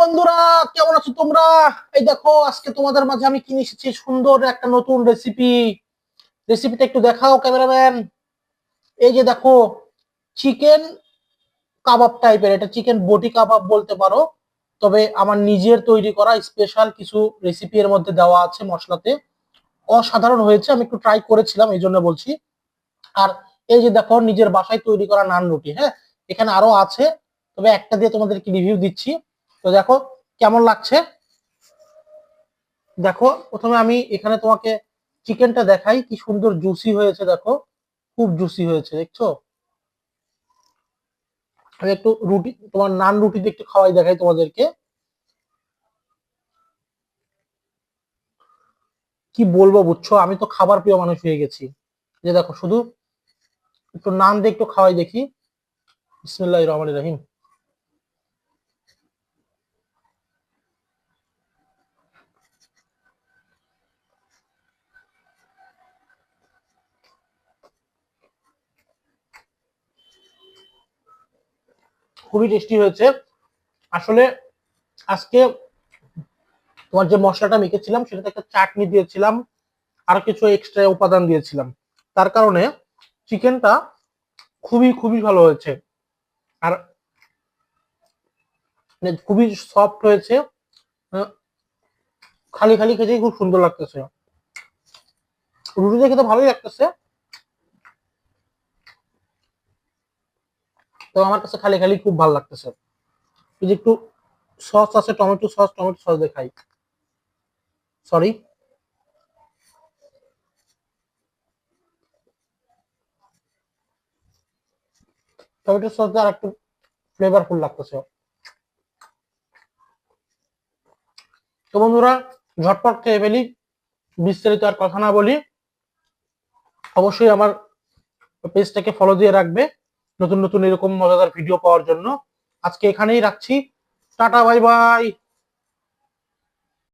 বন্ধুরা, কেমন আছো তোমরা? এই দেখো, আজকে তোমাদের মাঝে আমি কিনে এসেছি সুন্দর একটা নতুন রেসিপিটা একটু দেখাও ক্যামেরাম্যান। এই যে দেখো, চিকেন কাবাব টাইপের, এটা চিকেন বটি কাবাব বলতে পারো। তবে আমার নিজের তৈরি করা স্পেশাল কিছু রেসিপি এর মধ্যে দেওয়া আছে মশলাতে। অসাধারণ হয়েছে, আমি একটু ট্রাই করেছিলাম এই জন্য বলছি। আর এই যে দেখো, নিজের বাসায় তৈরি করা নান রুটি। হ্যাঁ, এখানে আরো আছে, তবে একটা দিয়ে তোমাদেরকে রিভিউ দিচ্ছি। তো দেখো কেমন লাগছে। দেখো, প্রথমে আমি এখানে তোমাকে চিকেনটা দেখাই, কি সুন্দর জুসি হয়েছে দেখো, খুব জুসি হয়েছে দেখছো। আমি একটু রুটি, তোমার নান রুটিতে একটু খাওয়াই দেখাই তোমাদেরকে। কি বলবো বুঝছো, আমি তো খাবার প্রিয় মানুষ হয়ে গেছি। যে দেখো, শুধু একটু নান দিয়ে একটু খাওয়াই দেখি। বিসমিল্লাহির রহমানির রহিম। খুবই টেস্টি হয়েছে আসলে। আজকে তোমার যে মশলাটা মেখেছিলাম সেটাতে একটা চাটনি দিয়েছিলাম, আর কিছু এক্সট্রা উপাদান দিয়েছিলাম। তার কারণে চিকেনটা খুবই খুবই ভালো হয়েছে। আর মানে খুবই সফট হয়েছে। আহ, খালি খালি খেতেই খুব সুন্দর লাগতেছে। রুটিতে খেতে ভালোই লাগতেছে, তো আমার কাছে খালি খালি খুব ভালো লাগতেছে। এই যে একটু সস আছে, টমেটো সস দিয়ে খাই। সরি, টমেটো সস দিয়ে আর একটু ফ্লেভারফুল লাগতেছে। তো বন্ধুরা, ঝটপট খেয়ে ফেলি, বিস্তারিত আর কথা না বলি। অবশ্যই আমার পেজটাকে ফলো দিয়ে রাখবে নতুন নতুন এরকম মজাদার ভিডিও পাওয়ার জন্য। আজকে এখানেই রাখছি। Tata, bye bye.